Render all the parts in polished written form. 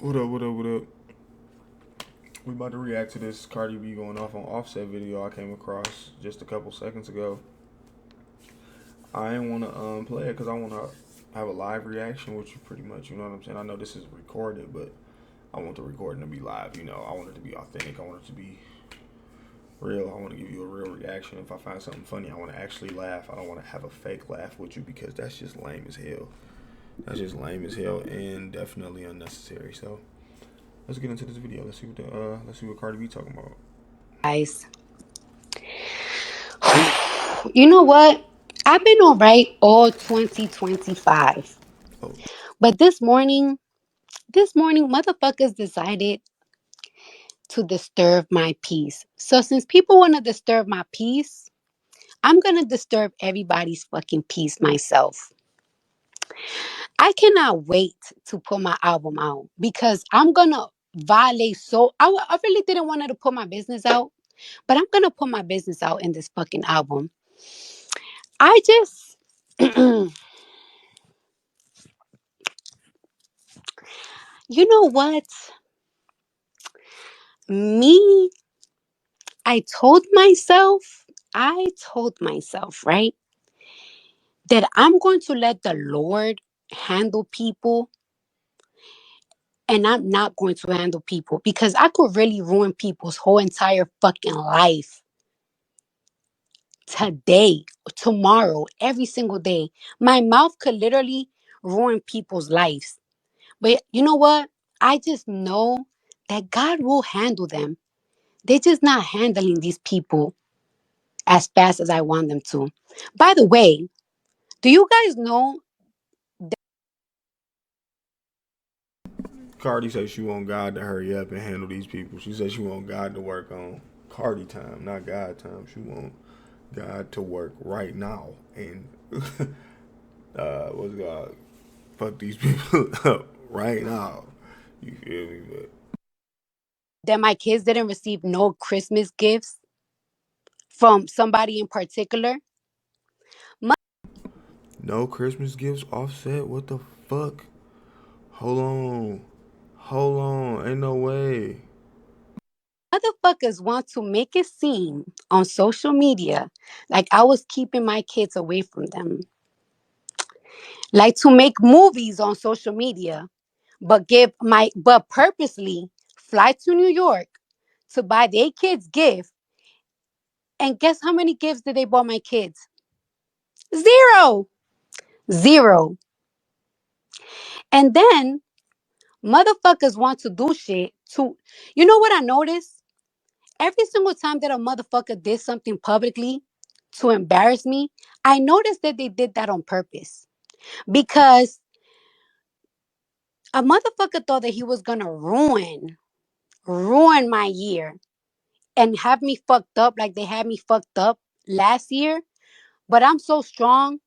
What up, what up, what up? We about to react to this Cardi B going off on Offset video I came across just a couple seconds ago. I ain't want to play it because I want to have a live reaction with you pretty much. You know what I'm saying? I know this is recorded, but I want the recording to be live. You know, I want it to be authentic. I want it to be real. I want to give you a real reaction. If I find something funny, I want to actually laugh. I don't want to have a fake laugh with you because that's just lame as hell. That's just lame as hell and definitely unnecessary. So let's get into this video. Let's see what Cardi B talking about. Guys, you know what? I've been all right all 2025. Oh, But this morning, motherfuckers decided to disturb my peace. So since people want to disturb my peace, I'm going to disturb everybody's fucking peace myself. I cannot wait to put my album out because I'm going to violate I really didn't want to put my business out, but I'm going to put my business out in this fucking album. I just you know what? Me, I told myself, right, that I'm going to let the Lord handle people and I'm not going to handle people because I could really ruin people's whole entire fucking life today, tomorrow, every single day. My mouth could literally ruin people's lives. But you know what? I just know that God will handle them. They're just not handling these people as fast as I want them to. By the way, do you guys know Cardi says she want God to hurry up and handle these people. She says she want God to work on Cardi time, not God time. She want God to work right now and what's God fuck these people up right now. You feel me? But that my kids didn't receive no Christmas gifts from somebody in particular? no Christmas gifts offset. What the fuck? Hold on, hold on. Ain't no way. Motherfuckers want to make it seem on social media like I was keeping my kids away from them. Like to make movies on social media, but purposely fly to New York to buy their kids gift. And guess how many gifts did they buy my kids? Zero. Zero. And then motherfuckers want to do shit to, you know what I noticed? Every single time that a motherfucker did something publicly to embarrass me, I noticed that they did that on purpose. Because a motherfucker thought that he was gonna ruin my year and have me fucked up like they had me fucked up last year. But I'm so strong.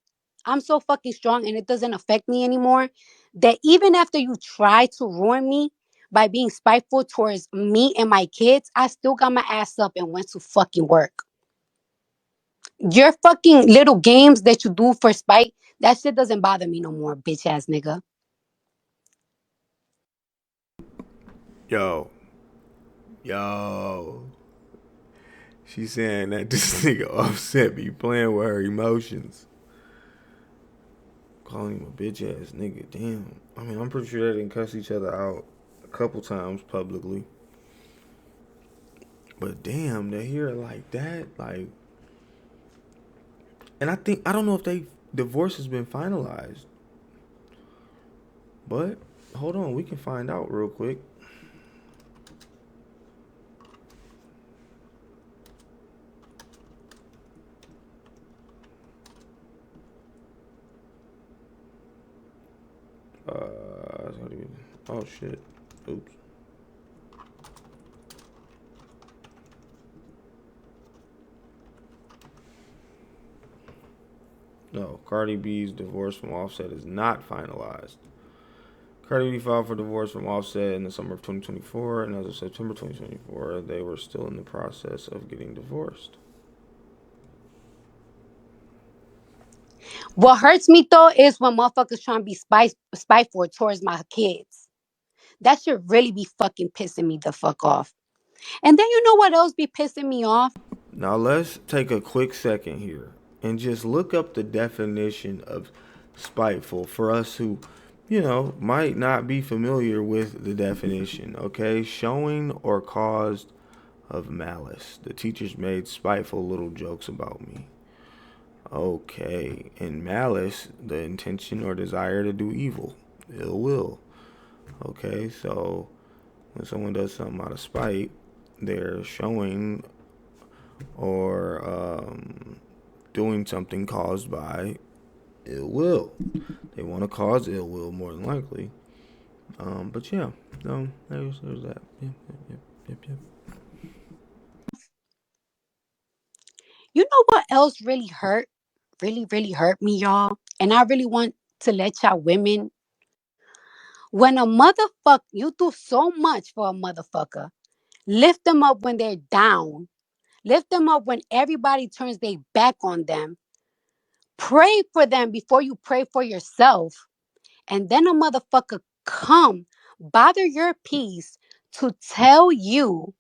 I'm so fucking strong and it doesn't affect me anymore that even after you try to ruin me by being spiteful towards me and my kids, I still got my ass up and went to fucking work. Your fucking little games that you do for spite, that shit doesn't bother me no more, bitch ass nigga. Yo, yo. She saying that this nigga offset be playing with her emotions. Calling him a bitch ass nigga. Damn. I mean, I'm pretty sure they didn't cuss each other out a couple times publicly. But damn, to hear it like that, like, and I don't know if they divorce has been finalized, but hold on, we can find out real quick. Oh shit. Oops. No, Cardi B's divorce from Offset is not finalized. Cardi B filed for divorce from Offset in the summer of 2024, and as of September 2024, they were still in the process of getting divorced. What hurts me though is when motherfuckers trying to be spiteful towards my kids. That should really be fucking pissing me the fuck off. And then you know what else be pissing me off? Now let's take a quick second here and just look up the definition of spiteful for us who, might not be familiar with the definition. Okay, showing or caused of malice. The teachers made spiteful little jokes about me. Okay, in malice, the intention or desire to do evil, ill will. Okay, so when someone does something out of spite, they're showing or doing something caused by ill will. They want to cause ill will more than likely. But yeah, no, there's that. Yep, yep, yep, yep, yep. You know what else really hurt? Really, really hurt me, y'all. And I really want to let y'all women, when a motherfucker, you do so much for a motherfucker. Lift them up when they're down. Lift them up when everybody turns their back on them. Pray for them before you pray for yourself. And then a motherfucker come bother your peace to tell you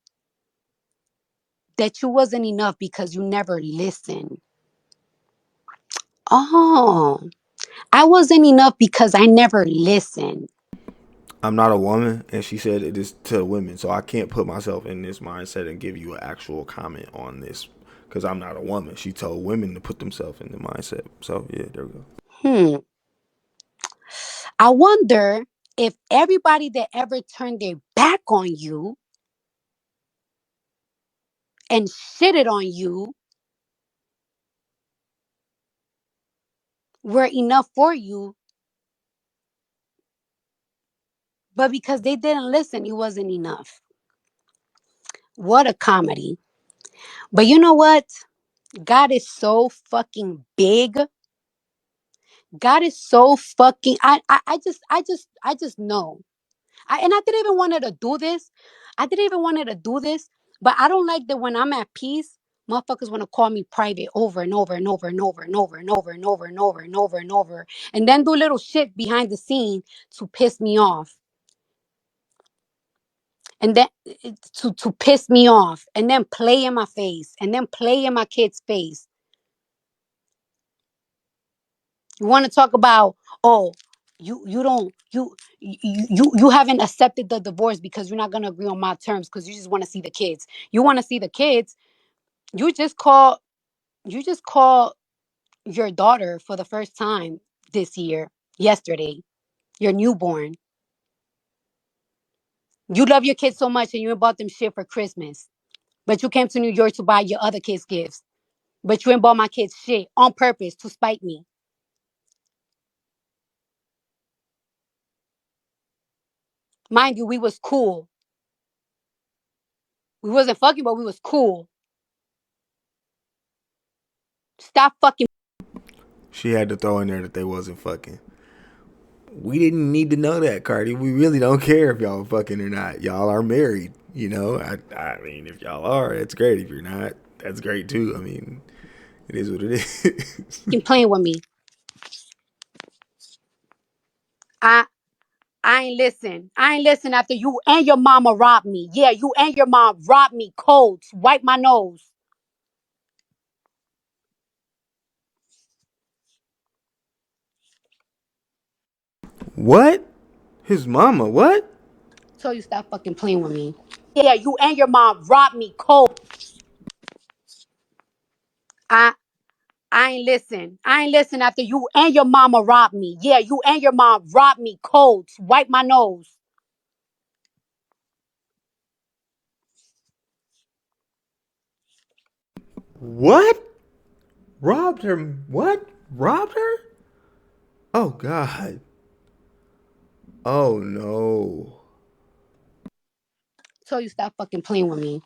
that you wasn't enough because you never listened. Oh, I wasn't enough because I never listened. I'm not a woman, and she said it is to women, so I can't put myself in this mindset and give you an actual comment on this because I'm not a woman. She told women to put themselves in the mindset. So yeah, there we go. Hmm. I wonder if everybody that ever turned their back on you and shitted on you were enough for you, but because they didn't listen, it wasn't enough. What a comedy. But you know what? God is so fucking big. God is so fucking I just know. And I didn't even want her to do this. I didn't even want her to do this. But I don't like that when I'm at peace, motherfuckers want to call me private over and over and over and over and over and over and over and over and over and over. And then do little shit behind the scene to piss me off. And then to piss me off. And then play in my face. And then play in my kid's face. You want to talk about, oh, you don't you haven't accepted the divorce because you're not gonna agree on my terms because you just want to see the kids. You want to see the kids. You just call your daughter for the first time this year, yesterday, your newborn. You love your kids so much and you bought them shit for Christmas. But you came to New York to buy your other kids gifts. But you ain't bought my kids shit on purpose to spite me. Mind you, we was cool. We wasn't fucking, but we was cool. Stop fucking. She had to throw in there that they wasn't fucking. We didn't need to know that, Cardi. We really don't care if y'all fucking or not. Y'all are married, you know. I mean, if y'all are, it's great. If you're not, that's great too. I mean, it is what it is. Playing with me. I I ain't listen. I ain't listen after you and your mama robbed me. Yeah, you and your mom robbed me cold. Wipe my nose. What? His mama? What? So you stop fucking playing with me. Yeah, you and your mom robbed me cold. I I ain't listen. I ain't listen after you and your mama robbed me. Yeah, you and your mom robbed me cold. Wipe my nose. What? Robbed her? What? Robbed her? Oh God. Oh no. So you stop fucking playing with me.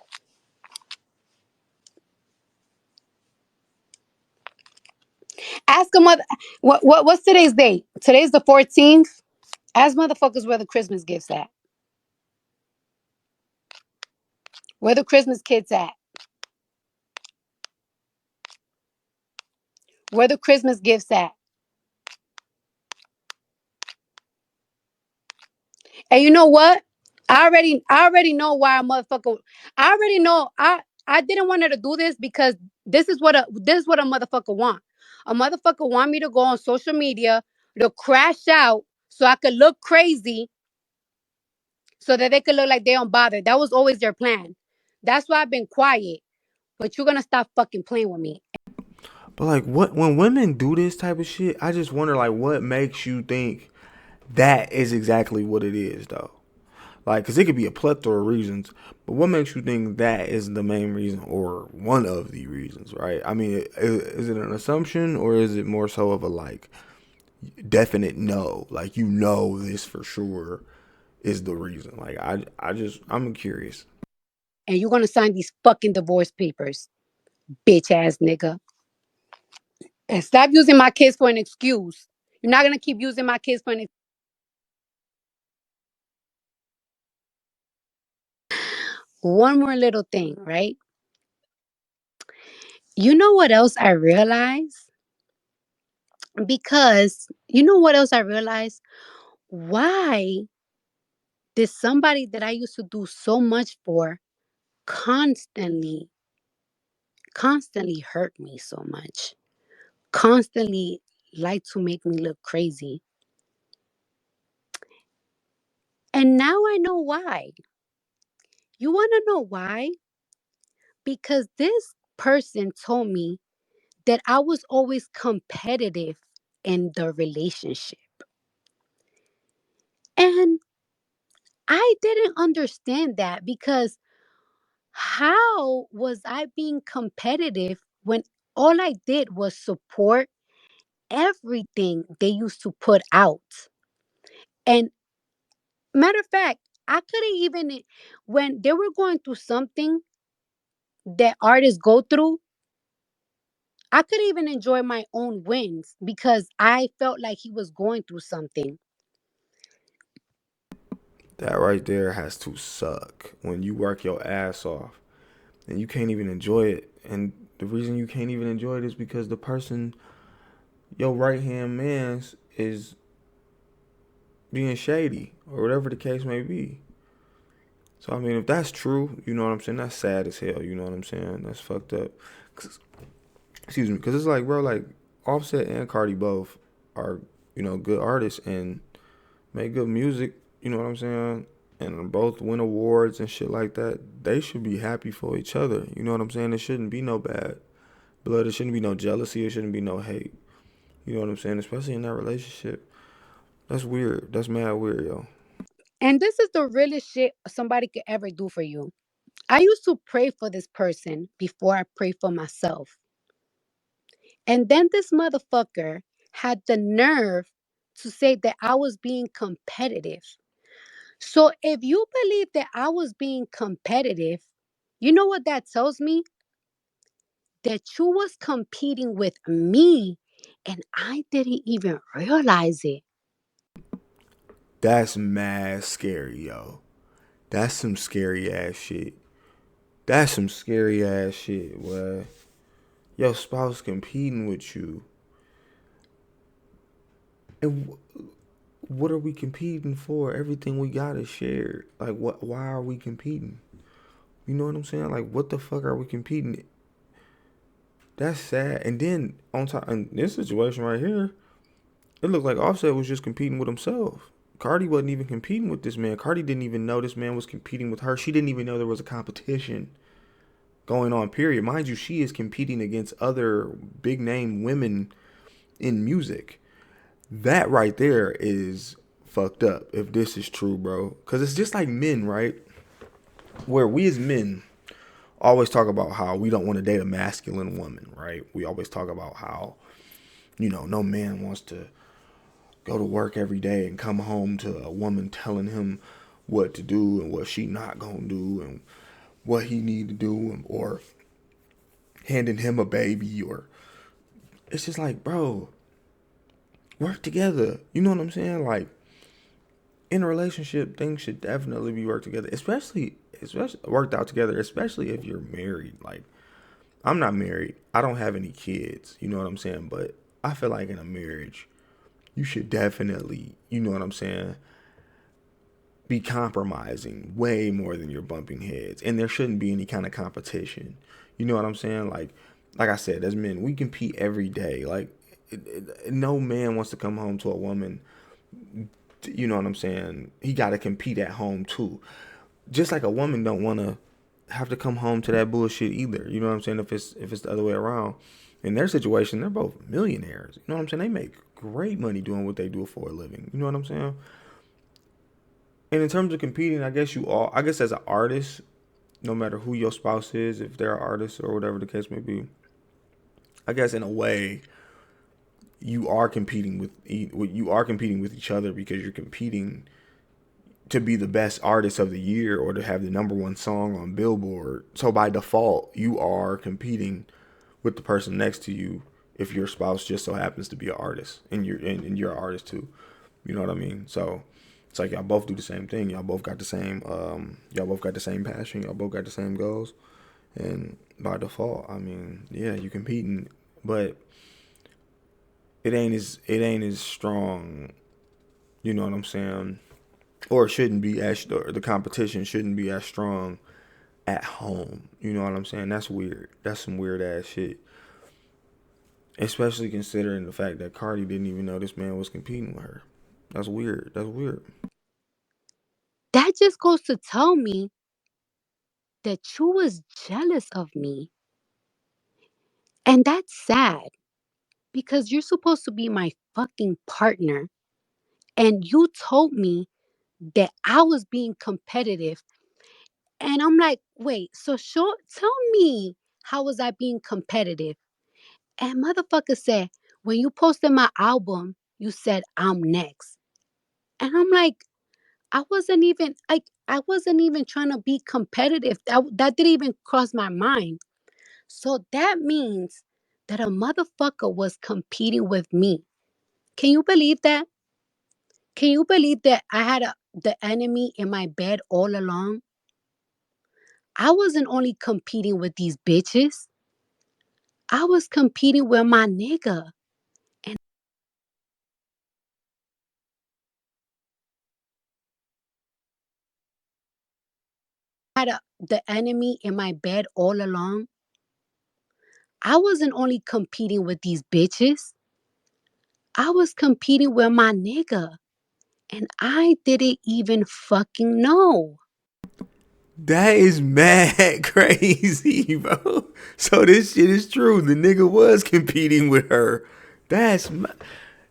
Ask a mother. What's today's date? Today's the 14th. Ask motherfuckers where the Christmas gifts at. Where the Christmas kids at? Where the Christmas gifts at? And you know what? I already know why a motherfucker. I already know. I didn't want her to do this because this is what a motherfucker want. A motherfucker want me to go on social media to crash out so I could look crazy so that they could look like they don't bother. That was always their plan. That's why I've been quiet. But you're gonna stop fucking playing with me. But like, what when women do this type of shit, I just wonder like what makes you think that is exactly what it is though. Like, cause it could be a plethora of reasons, but what makes you think that is the main reason or one of the reasons, right? I mean, is it an assumption or is it more so of a like definite no? Like, you know, this for sure is the reason. Like, I'm curious. And you're gonna sign these fucking divorce papers, bitch ass nigga. And stop using my kids for an excuse. You're not gonna keep using my kids for an. One more little thing, right? You know what else I realized? Because you know what else I realized? Why did somebody that I used to do so much for constantly, constantly hurt me so much? Constantly like to make me look crazy. And now I know why. You want to know why? Because this person told me that I was always competitive in the relationship. And I didn't understand that because how was I being competitive when all I did was support everything they used to put out? And matter of fact, I couldn't even, when they were going through something that artists go through, I couldn't even enjoy my own wins because I felt like he was going through something. That right there has to suck when you work your ass off and you can't even enjoy it. And the reason you can't even enjoy it is because the person, your right hand man's, is being shady or whatever the case may be. So I mean, if that's true, you know what I'm saying. That's sad as hell. You know what I'm saying. That's fucked up. 'Cause, excuse me, because it's like, bro, like Offset and Cardi both are, good artists and make good music. You know what I'm saying. And both win awards and shit like that. They should be happy for each other. You know what I'm saying. There shouldn't be no bad blood. There shouldn't be no jealousy. There shouldn't be no hate. You know what I'm saying. Especially in that relationship. That's weird. That's mad weird, yo. And this is the realest shit somebody could ever do for you. I used to pray for this person before I pray for myself. And then this motherfucker had the nerve to say that I was being competitive. So if you believe that I was being competitive, you know what that tells me? That you was competing with me and I didn't even realize it. That's mad scary, yo. That's some scary ass shit. That's some scary ass shit, boy. Your spouse competing with you. And what are we competing for? Everything we got is shared. Like, what? Why are we competing? You know what I'm saying? Like, what the fuck are we competing? That's sad. And then on top, in this situation right here, it looked like Offset was just competing with himself. Cardi wasn't even competing with this man. Cardi didn't even know this man was competing with her. She didn't even know there was a competition going on, period. Mind you, she is competing against other big name women in music. That right there is fucked up if this is true, bro. Because it's just like men, right? Where we as men always talk about how we don't want to date a masculine woman, right? We always talk about how, no man wants to go to work every day and come home to a woman telling him what to do and what she not gonna do and what he need to do, or handing him a baby, or it's just like, bro, work together. You know what I'm saying? Like, in a relationship, things should definitely be worked together, especially worked out together, especially if you're married. Like, I'm not married. I don't have any kids. You know what I'm saying? But I feel like in a marriage, you should definitely, you know what I'm saying, be compromising way more than you're bumping heads, and there shouldn't be any kind of competition. You know what I'm saying? Like I said, as men, we compete every day. Like, no man wants to come home to a woman. You know what I'm saying? He got to compete at home too. Just like a woman don't want to have to come home to that bullshit either. You know what I'm saying? If it's the other way around, in their situation, they're both millionaires. You know what I'm saying? They make great money doing what they do for a living. You know what I'm saying? And in terms of competing, I guess as an artist, no matter who your spouse is, if they're an artist or whatever the case may be, I guess in a way you are competing with each other because you're competing to be the best artist of the year or to have the number one song on Billboard. So by default, you are competing with the person next to you if your spouse just so happens to be an artist and you're an artist too. You know what I mean? So it's like y'all both do the same thing. Y'all both got the same passion. Y'all both got the same goals. And by default, I mean, yeah, you competing, but it ain't as strong. You know what I'm saying? Or it shouldn't be or the competition shouldn't be as strong at home. You know what I'm saying? That's weird. That's some weird ass shit. Especially considering the fact that Cardi didn't even know this man was competing with her. That's weird. That's weird. That just goes to tell me that you was jealous of me. And that's sad because you're supposed to be my fucking partner. And you told me that I was being competitive. And I'm like, wait, so tell me, how was I being competitive? And motherfucker said, when you posted my album, you said I'm next. And I'm like, I wasn't even trying to be competitive. That didn't even cross my mind. So that means that a motherfucker was competing with me. Can you believe that? Can you believe that I had the enemy in my bed all along? I wasn't only competing with these bitches. I was competing with my nigga. And I had the enemy in my bed all along. I wasn't only competing with these bitches. I was competing with my nigga. And I didn't even fucking know. That is mad crazy, bro. So this shit is true. The nigga was competing with her. That's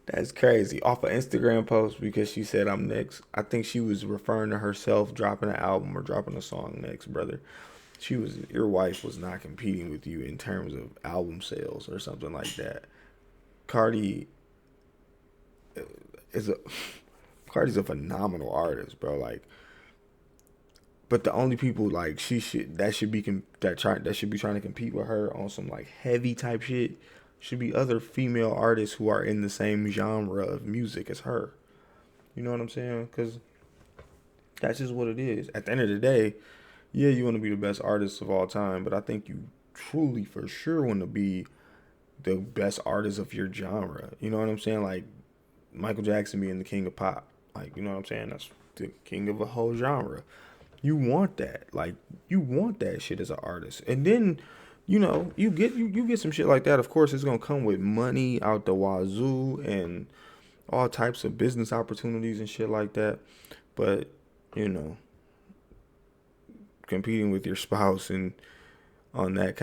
that's crazy. Off an Instagram post because she said I'm next. I think she was referring to herself dropping an album or dropping a song next, brother. Your wife was not competing with you in terms of album sales or something like that. Cardi is a Cardi's a phenomenal artist, bro. Like, but the only people like she should that should be that should be trying to compete with her on some like heavy type shit should be other female artists who are in the same genre of music as her. You know what I'm saying? Because that's just what it is. At the end of the day, yeah, you want to be the best artist of all time, but I think you truly for sure want to be the best artist of your genre. You know what I'm saying? Like Michael Jackson being the king of pop. Like, you know what I'm saying? That's the king of a whole genre. You want that. Like, you want that shit as an artist. And then, you get some shit like that. Of course, it's gonna come with money out the wazoo and all types of business opportunities and shit like that. But, you know, competing with your spouse and on that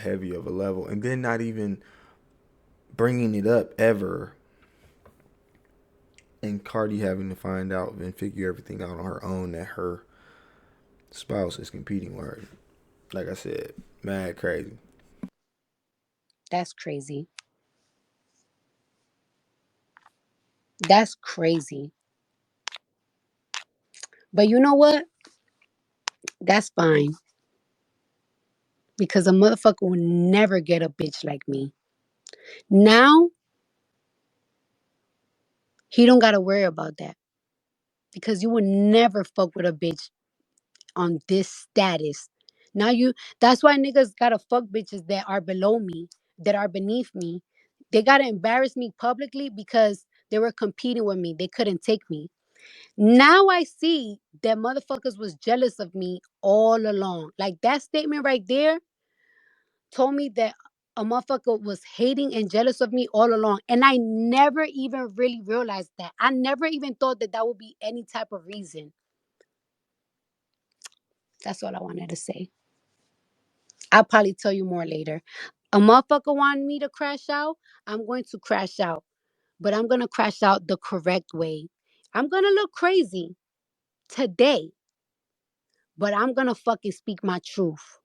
heavy of a level and then not even bringing it up ever and Cardi having to find out and figure everything out on her own that her spouse is competing with her. Like I said, mad crazy. That's crazy. That's crazy. But you know what? That's fine. Because a motherfucker will never get a bitch like me. Now, he don't gotta worry about that. Because you will never fuck with a bitch on this status. Now that's why niggas gotta fuck bitches that are below me, that are beneath me. They gotta embarrass me publicly because they were competing with me. They couldn't take me. Now I see that motherfuckers was jealous of me all along. Like that statement right there told me that a motherfucker was hating and jealous of me all along. And I never even really realized that. I never even thought that that would be any type of reason. That's all I wanted to say. I'll probably tell you more later. A motherfucker wanted me to crash out. I'm going to crash out, but I'm going to crash out the correct way. I'm going to look crazy today, but I'm going to fucking speak my truth.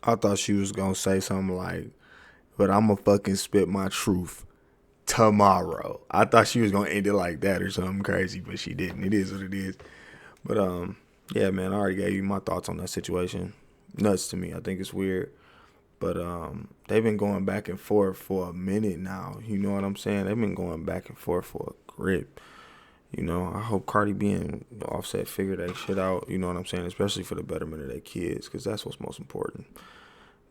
I thought she was gonna say something like, but I'm gonna fucking spit my truth tomorrow. I thought she was gonna end it like that or something crazy, but she didn't. It is what it is. But yeah, man, I already gave you my thoughts on that situation. Nuts to me. I think it's weird. But they've been going back and forth for a minute now. You know what I'm saying? They've been going back and forth for a grip. You know, I hope Cardi B and Offset figure that shit out. You know what I'm saying? Especially for the betterment of their kids, because that's what's most important.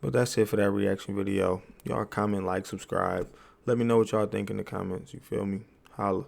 But that's it for that reaction video. Y'all comment, like, subscribe. Let me know what y'all think in the comments. You feel me? Holla.